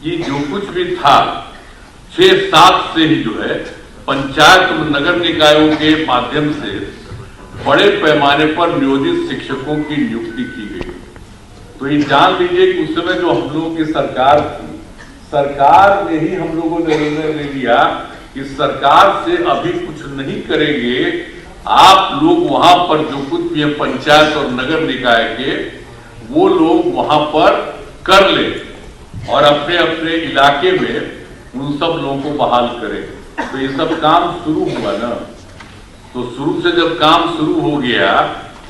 कि जो कुछ भी था 6-7 से ही जो है पंचायत नगर निकायों के माध्यम से बड़े पैमाने पर नियोजित शिक्षकों की नियुक्ति की गई। तो ये जान लीजिए कि उस समय जो हम लोगों की सरकार थी, सरकार ने ही हम लोगों ने निर्णय ले लिया कि सरकार से अभी कुछ नहीं करेंगे, आप लोग वहां पर जो कुछ भी है पंचायत और नगर निकाय के वो लोग वहां पर कर ले और अपने अपने इलाके में उन सब लोगों को बहाल करें। तो ये सब काम शुरू हुआ ना, तो शुरू से जब काम शुरू हो गया,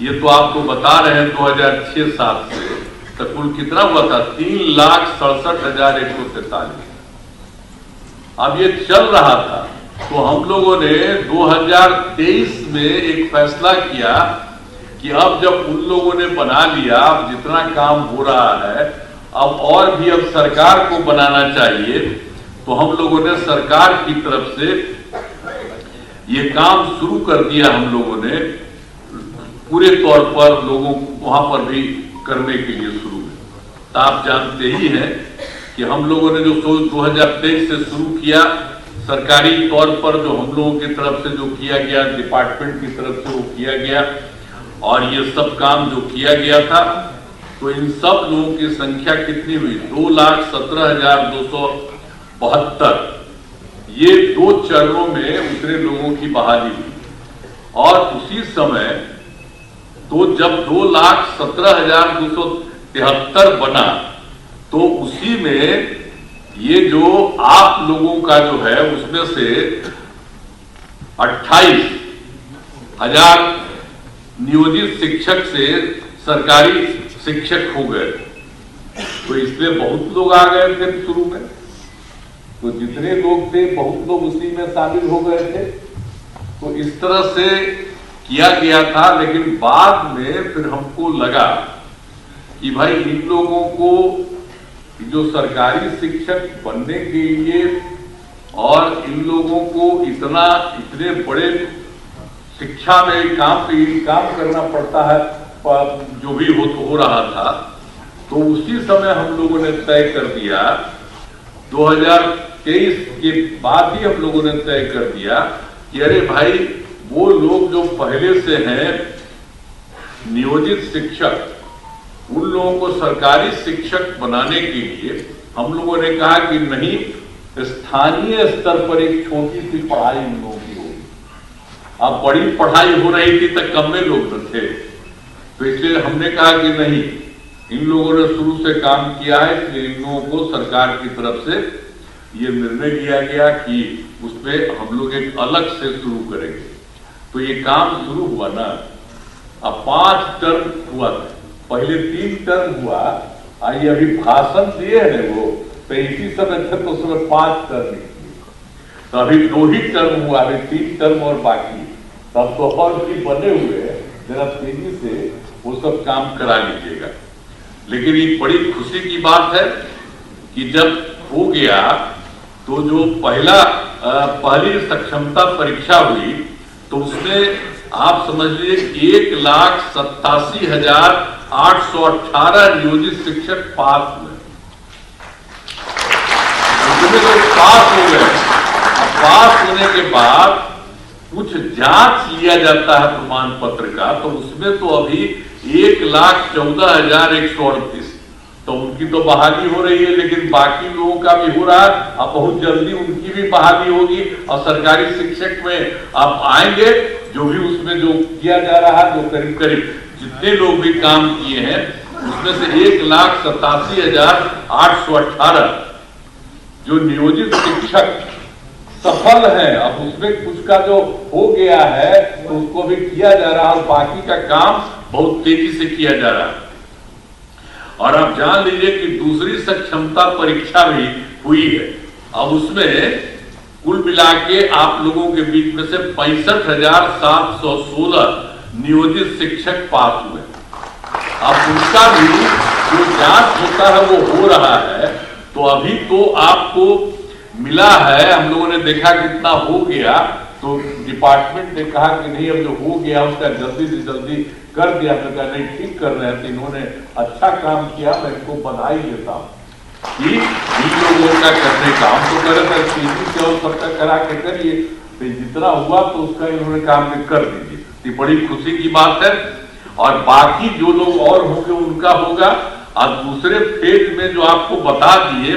ये तो आपको बता रहे हैं 2006-7 से तो कुल कितना हुआ था 3,67,143। अब ये चल रहा था तो हम लोगों ने 2023 में एक फैसला किया कि अब जब उन लोगों ने बना लिया, अब जितना काम हो रहा है अब और भी अब सरकार को बनाना चाहिए, तो हम लोगों ने सरकार की तरफ से ये काम शुरू कर दिया। हम लोगों ने पूरे तौर पर लोगों को वहां पर भी करने के लिए शुरू में, तो आप जानते ही हैं कि हम लोगों ने जो 2023 से शुरू किया, सरकारी तौर पर जो हम लोगों की तरफ से जो किया गया, डिपार्टमेंट की तरफ से वो किया गया और ये सब काम जो किया गया था, तो इन सब लोगों की संख्या कितनी हुई 2,17,272। ये 2 चरणों में उतने लोगों की बहाली हुई और उसी समय तो जब 2,17,273 बना तो उसी में ये जो आप लोगों का जो है उसमें से 28,000 नियोजित शिक्षक से सरकारी शिक्षक हो गए। तो इसमें बहुत लोग आ गए थे शुरू में, तो जितने लोग थे बहुत लोग उसी में शामिल हो गए थे। तो इस तरह से किया गया था, लेकिन बाद में फिर हमको लगा कि भाई इन लोगों को जो सरकारी शिक्षक बनने के लिए और इन लोगों को इतने बड़े शिक्षा में काम करना पड़ता है, जो भी हो रहा था, तो उसी समय हम लोगों ने तय कर दिया 2023 के बाद ही हम लोगों ने तय कर दिया कि अरे भाई वो लोग जो पहले से हैं नियोजित शिक्षक, उन लोगों को सरकारी शिक्षक बनाने के लिए हम लोगों ने कहा कि नहीं, स्थानीय स्तर पर एक छोटी सी पढ़ाई उन लोगों की होगी। अब बड़ी पढ़ाई हो रही थी तो कम में लोग न थे, तो इसलिए हमने कहा कि नहीं, इन लोगों ने शुरू से काम किया है, इसलिए इन लोगों को सरकार की तरफ से ये निर्णय लिया गया कि उसमें हम लोग एक अलग से शुरू करेंगे। तो ये काम शुरू हुआ ना, अब 5 टर्म हुआ था, पहले 3 टर्म हुआ, आई अभी भाषण दिए हैं वो, तो इसी समय तक तो उसमें 5 टर्म निकली, तो अभी 2 ही टर्म हुआ, अभी 3 टर्म और बाकी, तब तो और भी बने हुए हैं, जरा तेजी से वो सब काम करा लीजिएगा। लेकिन ये बड़ी खुशी की बात है कि जब हो गया तो जो पहली सक्षमता परीक्षा हुई तो उसमें आप समझ लीजिए 1,87,818 नियोजित शिक्षक पास हुए। उसमें जो पास हो गए, पास होने के बाद कुछ जांच लिया जाता है प्रमाण पत्र का, तो उसमें तो अभी 1,14,138, तो उनकी तो बहाली हो रही है, लेकिन बाकी लोगों का भी हो रहा है। अब बहुत जल्दी उनकी भी बहाली होगी और सरकारी शिक्षक में आप आएंगे, जो भी उसमें जो किया जा रहा है, जो करीब करीब जितने लोग भी काम किए हैं उसमें से 1,87,818 जो नियोजित शिक्षक सफल है। अब उसमें कुछ का जो हो गया है तो उसको भी किया जा रहा है और बाकी का काम बहुत तेजी से किया जा रहा है। और आप जान लीजिए कि दूसरी सक्षमता परीक्षा भी हुई है। अब उसमें कुल मिला के आप लोगों के बीच में से 65,716 नियोजित शिक्षक पास हुए। अब उनका भी जो जांच होता है वो हो रहा है, तो अभी तो आपको मिला है, हम लोगों ने देखा कितना हो गया, तो डिपार्टमेंट ने कहा कि नहीं, अब जो हो गया उसका जल्दी से जल्दी कर दिया। मैं कहा नहीं, ठीक कर रहे हैं, तो इन्होंने अच्छा काम किया, मैं इनको बधाई देता हूं कि इन लोगों का करने का, हम तो करे थे तेजी से और सबका करा के करिए, तो जितना हुआ तो उसका इन्होंने काम कर दीजिए, ये बड़ी खुशी की बात है। और बाकी जो लोग और होंगे उनका होगा। और दूसरे फेज में जो आपको बता दिए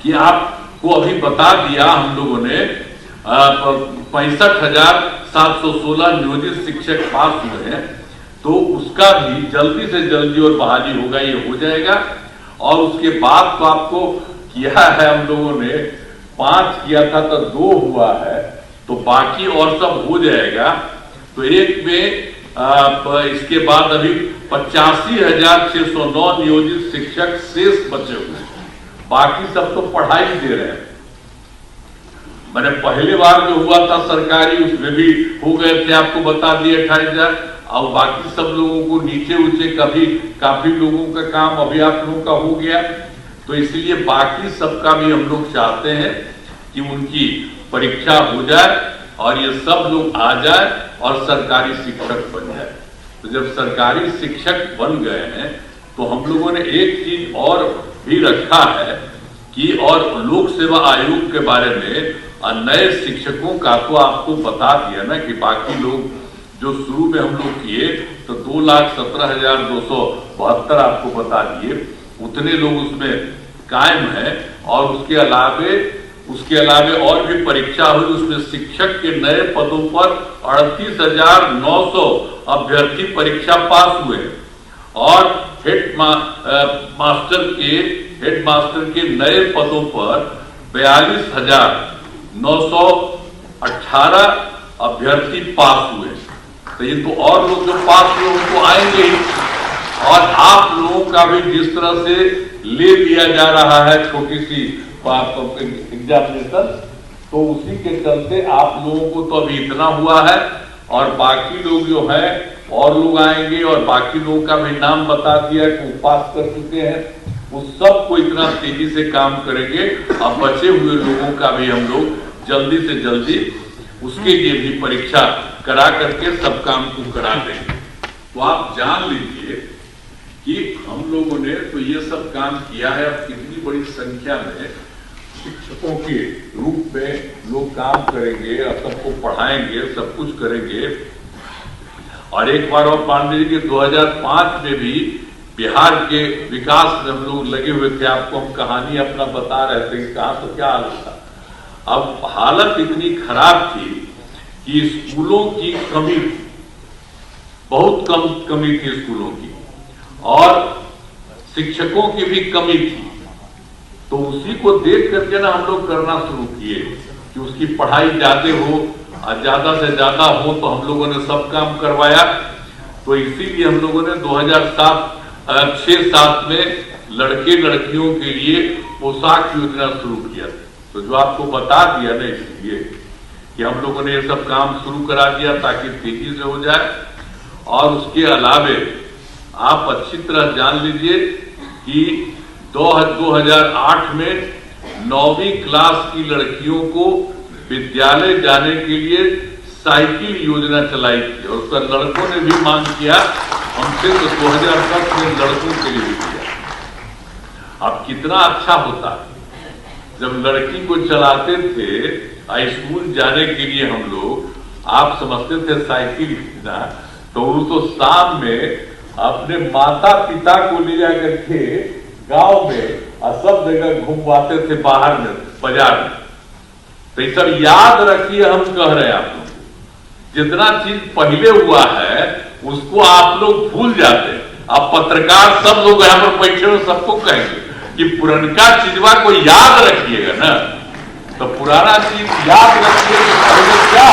कि आपको अभी बता दिया हम लोगों ने 65,716 नियोजित शिक्षक पास हुए हैं, तो उसका भी जल्दी से जल्दी और बहाली होगा, ये हो जाएगा। और उसके बाद तो आपको किया है हम लोगों ने 5 किया था तो 2 हुआ है, तो बाकी और सब हो जाएगा। तो एक में इसके बाद अभी 85,609 नियोजित शिक्षक शेष बचे हुए हैं, बाकी सब तो पढ़ाई दे रहे हैं। मैंने पहले बार जो हुआ था सरकारी उसमें भी हो गए थे, आपको बता दिए 28,000, और बाकी सब लोगों को नीचे ऊंचे काफी लोगों का काम अभी आप लोगों का हो गया। तो इसलिए बाकी सबका भी हम लोग चाहते हैं कि उनकी परीक्षा हो जाए और ये सब लोग आ जाए और सरकारी शिक्षक बन जाए। तो जब सरकारी शिक्षक बन गए हैं तो हम लोगों ने एक चीज और भी रखा है कि और लोक सेवा आयोग के बारे में नए शिक्षकों का तो आपको बता दिया ना कि बाकी लोग जो शुरू में हम लोग किए तो 2,17,272 आपको बता दिए, उतने लोग उसमें कायम है। और उसके अलावे और भी परीक्षा हुई, उसमें शिक्षक के नए पदों पर 38,900 अभ्यर्थी परीक्षा पास हुए और हेड मास्टर के नए पदों पर 42,918 अभ्यर्थी पास हुए। तो ये तो और लोग जो पास हुए उनको आएंगे ही। और आप लोगों का भी जिस तरह से ले लिया जा रहा है छोटी सी एग्जामिनेशन, तो उसी के चलते आप लोगों को तो अभी इतना हुआ है और बाकी लोग जो है और लोग आएंगे और बाकी लोगों का भी नाम बता दिया कि वो पास कर चुके हैं, उस सब को इतना तेजी से काम करेंगे। अब बचे हुए लोगों का भी हम लोग जल्दी से जल्दी उसके लिए भी परीक्षा करा करके सब काम को करा देंगे। तो आप जान लीजिए कि हम लोगों ने तो ये सब काम किया है। अब कितनी बड़ी संख्या में शिक्षकों के रूप में लोग काम करेंगे और सबको पढ़ाएंगे, सब कुछ करेंगे। और एक बार और मान लीजिए कि 2005 में भी बिहार के विकास में हम लोग लगे हुए थे, आपको हम कहानी अपना बता रहे थे कि कहां तो क्या हालत था। अब हालत इतनी खराब थी कि स्कूलों की कमी, बहुत कम कमी थी स्कूलों की, और शिक्षकों की भी कमी थी। तो उसी को देख करके ना हम लोग करना शुरू किए कि उसकी पढ़ाई ज्यादा हो और ज्यादा से ज्यादा हो, तो हम लोगों ने सब काम करवाया। तो इसीलिए हम लोगों ने 2006-7 में लड़के लड़कियों के लिए पोशाक योजना शुरू किया। तो जो आपको बता दिया ना, इसलिए कि हम लोगों ने ये सब काम शुरू करा दिया ताकि तेजी से हो जाए। और उसके अलावे आप अच्छी तरह जान लीजिए कि 2008 में 9वीं क्लास की लड़कियों को विद्यालय जाने के लिए साइकिल योजना चलाई थी, और उसका लड़कों ने भी मांग किया हमसे, तो 2010 में लड़कों के लिए भी किया। अब कितना अच्छा होता जब लड़की को चलाते थे स्कूल जाने के लिए हम लोग, आप समझते थे साइकिल ना, तो वो तो शाम में अपने माता पिता को ले जाकर के गांव में और सब जगह घुमवाते थे, बाहर में बाजार में। तो ये सब याद रखिए, हम कह रहे हैं आप लोग, जितना चीज पहले हुआ है उसको आप लोग भूल जाते हैं। अब पत्रकार सब लोग यहाँ पर बैठे हुए सबको कहेंगे कि पुरनका चीजवा को याद रखिएगा ना, तो पुराना चीज याद रखिए कि पहले क्या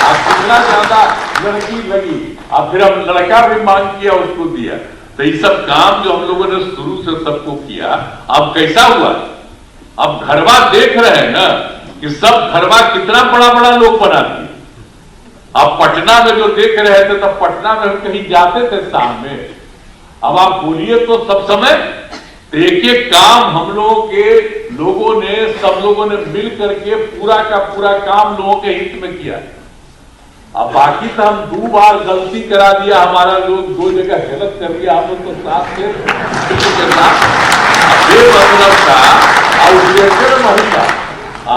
आप कितना ज्यादा लड़की लगी, और फिर अब लड़का भी मांग किया उसको दिया। तो ये सब काम जो हम लोगों ने शुरू से सबको किया, अब कैसा हुआ? अब घरवा देख रहे हैं ना कि सब घरवा कितना बड़ा बड़ा लोग बनाती। अब पटना में जो देख रहे थे, तब पटना में हम कहीं जाते थे शाम में, अब आप बोलिए तो सब समय एक एक काम हम लोगों ने सब लोगों ने मिल करके पूरा का पूरा काम लोगों के हित में किया। अब बाकी तो हम 2 बार गलती करा दिया, हमारा लोग 2 जगह गलत कर दिया, हम लोग तो साथ थे। बेमतलब आउटडेटेड महिला,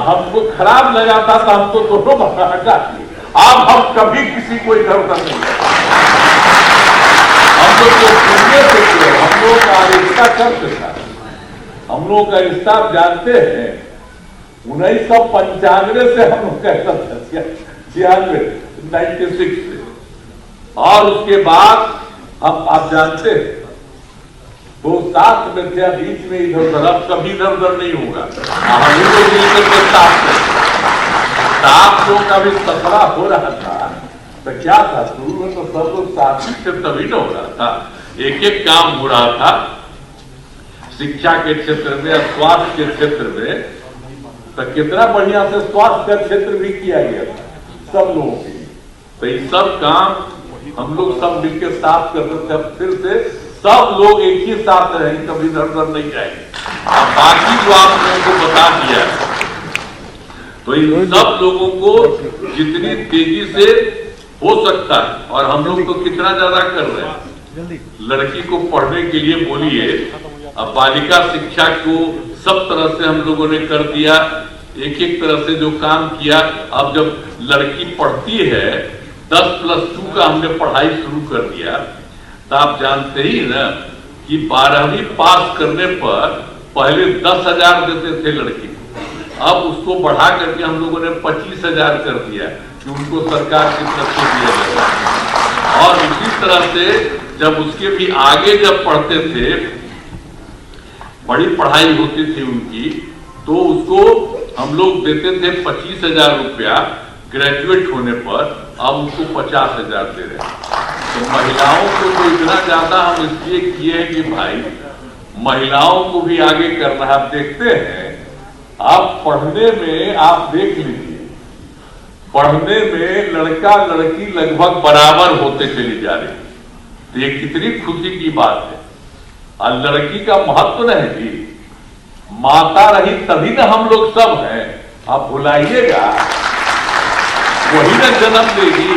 हमको खराब लगा था तो हमको दोनों हटा दिए। अब हम कभी किसी को इधर उधर नहीं, हम लोग जो सुनने से थे, हम लोग का रिश्ता करते था, हम लोग का रिश्ता आप जानते हैं 1995 से हम लोग का 96 से, और उसके बाद हम आप जानते हैं वो साथ में थे, बीच में इधर उधर, अब कभी इधर उधर नहीं होगा। हम लोग मिलकर के साथ लोग का भी सफरा हो रहा था, तो क्या था शुरू में तो सब लोग साथ से तभी न हो रहा था, एक एक काम हो रहा था। शिक्षा के क्षेत्र में, स्वास्थ्य के क्षेत्र में, तो कितना बढ़िया से स्वास्थ्य का क्षेत्र भी किया गया था सब लोगों के लिए। तो ये सब काम हम लोग सब मिलकर साथ करते थे। अब फिर से सब लोग एक ही साथ रहेंगे, कभी इधर उधर नहीं जाएंगे। अब बाकी जो आप लोगों को बता दिया, तो इन सब लोगों को जितनी तेजी से हो सकता है, और हम लोग तो कितना ज्यादा कर रहे हैं, लड़की को पढ़ने के लिए बोलिए, अब बालिका शिक्षा को सब तरह से हम लोगों ने कर दिया, एक एक तरह से जो काम किया। अब जब लड़की पढ़ती है 10+2 का हमने पढ़ाई शुरू कर दिया, तो आप जानते ही ना कि 12वीं पास करने पर पहले 10,000 देते थे लड़की को, अब उसको बढ़ा करके हम लोगों ने 25,000 कर दिया कि उनको सरकार की तरफ से दिया जाता। और उसी तरह से जब उसके भी आगे जब पढ़ते थे, बड़ी पढ़ाई होती थी उनकी, तो उसको हम लोग देते थे 25,000 रुपया ग्रेजुएट होने पर, अब उसको 50,000 दे रहे हैं। तो महिलाओं को तो इतना ज्यादा हम इसलिए किए हैं कि भाई महिलाओं को भी आगे करना है। आप देखते हैं, आप पढ़ने में आप देख लीजिए, पढ़ने में लड़का लड़की लगभग बराबर होते चली जा रही, तो ये कितनी खुशी की बात है। और लड़की का महत्व नहीं जी, माता रही तभी ना हम लोग सब हैं, आप भुलाइएगा, वही ना जन्म देगी।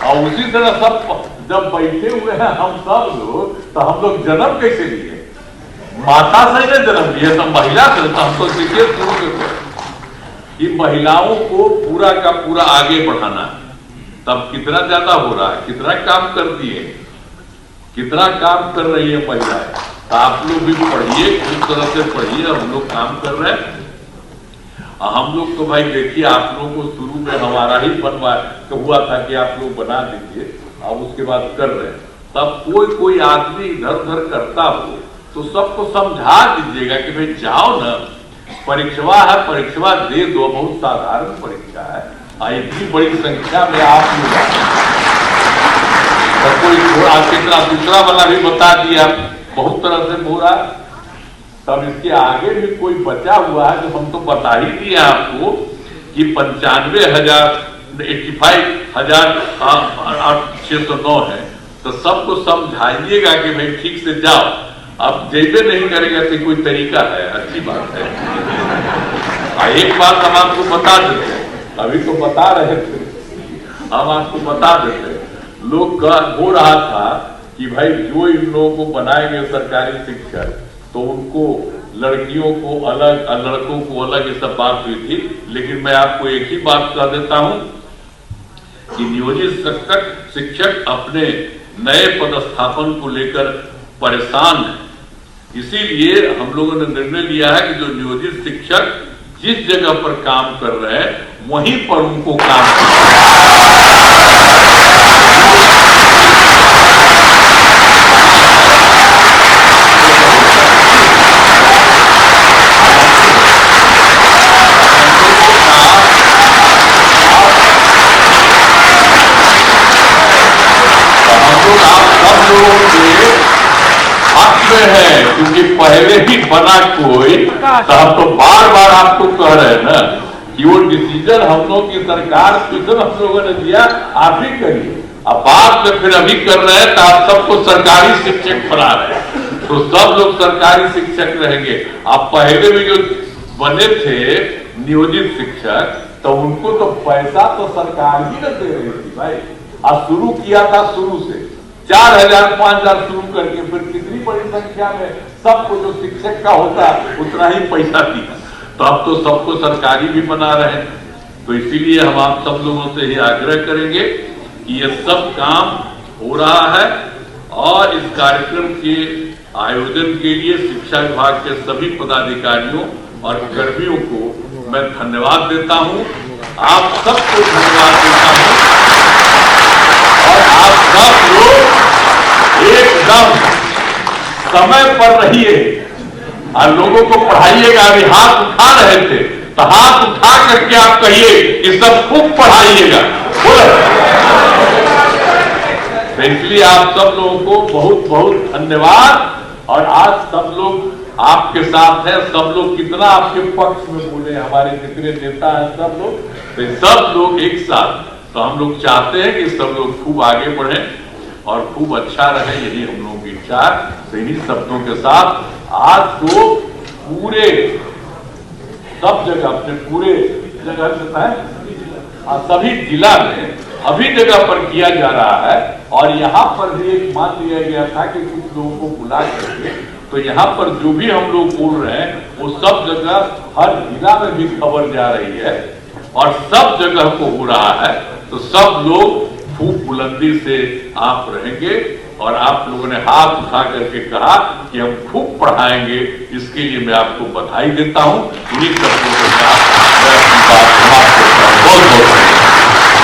और उसी तरह सब जब बैठे हुए हैं हम सब लोग, तो हम लोग जन्म कैसे लिए? माता से ना जन्म लिए, तो महिला से। तो हम तो देखिए शुरू करते कि महिलाओं को पूरा का पूरा आगे बढ़ाना, तब कितना ज्यादा हो रहा है, कितना काम करती है, कितना काम कर रही है महिलाएं। तो आप लोग भी पढ़िए, किस तरह से पढ़िए, हम लोग काम कर रहे हैं। हम लोग तो भाई देखिए, आप लोगों को शुरू में हमारा ही बनवा हुआ था कि आप लोग बना दीजिए, अब उसके बाद कर रहे हैं। तब कोई आदमी इधर उधर करता हो तो सबको समझा दीजिएगा कि भाई जाओ ना, परीक्षा है, परीक्षा दे दो, बहुत साधारण परीक्षा है, इतनी बड़ी संख्या में आप लोग, कोई कितना दूसरा वाला भी बता दिया, बहुत तरह से बोला। तब इसके आगे भी कोई बचा हुआ है जो हम तो बता ही दिए आपको कि 85,609 है। तो सबको समझाइएगा कि भाई ठीक से जाओ। अब जैसे नहीं करेगा तो कोई तरीका है, अच्छी बात है। एक बात हम आपको बता देते, अभी तो बता रहे थे, हम आपको बता देते, लोग हो रहा था कि भाई जो इन लोगों को बनाएंगे सरकारी शिक्षक, तो उनको लड़कियों को अलग और लड़कों को अलग, ये सब बात हुई थी। लेकिन मैं आपको एक ही बात कह देता हूं कि नियोजित शिक्षक अपने नए पदस्थापन को लेकर परेशान है। इसीलिए हम लोगों ने निर्णय लिया है कि जो नियोजित शिक्षक जिस जगह पर काम कर रहे हैं वहीं पर उनको काम है, क्योंकि पहले ही बना कोई, तो हम तो बार बार आपको कह रहे हैं ना कि वो डिसीजन हम लोग की सरकार डिसीजन हम लोगों ने दिया, आप ही करिए। अब बाद में फिर अभी कर रहे हैं तो आप सबको सरकारी शिक्षक बना रहे हैं, तो सब लोग सरकारी शिक्षक रहेंगे। आप पहले भी जो बने थे नियोजित शिक्षक, तो उनको तो पैसा तो सरकार ही न दे रही थी भाई। अब शुरू किया था, शुरू से 4,000 5,000 शुरू करके फिर कितनी बड़ी संख्या में सबको जो शिक्षक का होता है उतना ही पैसा दिया। तो अब तो सबको सरकारी भी बना रहे हैं। तो इसीलिए हम आप सब लोगों से ही आग्रह करेंगे कि ये सब काम हो रहा है और इस कार्यक्रम के आयोजन के लिए शिक्षा विभाग के सभी पदाधिकारियों और कर्मियों को मैं धन्यवाद देता हूं। आप सबको धन्यवाद देता हूं और आप सब लोग एकदम समय पर रहिए और लोगों को पढ़ाइएगा। अभी हाथ उठा रहे थे तो हाथ उठा करके आप कहिए कि सब खूब पढ़ाइएगा। तो इसलिए आप सब लोगों को बहुत बहुत धन्यवाद। और आज सब लोग आपके साथ हैं, सब लोग कितना आपके पक्ष में बोले, हमारे जितने नेता हैं सब लोग, तो सब लोग एक साथ। तो हम लोग चाहते हैं कि सब लोग खूब आगे बढ़ें और खूब अच्छा रहे, यही हम लोगों की इच्छा है। तो इन्हीं शब्दों के साथ आज तो पूरे सब जगह, अपने पूरे जगह सभी जिला में अभी जगह पर किया जा रहा है। और यहाँ पर भी एक मान लिया गया था कि कुछ लोगों को बुला करके, तो यहाँ पर जो भी हम लोग बोल रहे हैं वो सब जगह हर जिला में भी खबर जा रही है और सब जगह को हो रहा है। तो सब लोग खूब बुलंदी से आप रहेंगे और आप लोगों ने हाथ उठा करके कहा कि हम खूब पढ़ाएंगे, इसके लिए मैं आपको बधाई देता हूं। इन्हीं शब्दों के साथ मैं अपनी बात समाप्त करता हूं। बहुत बहुत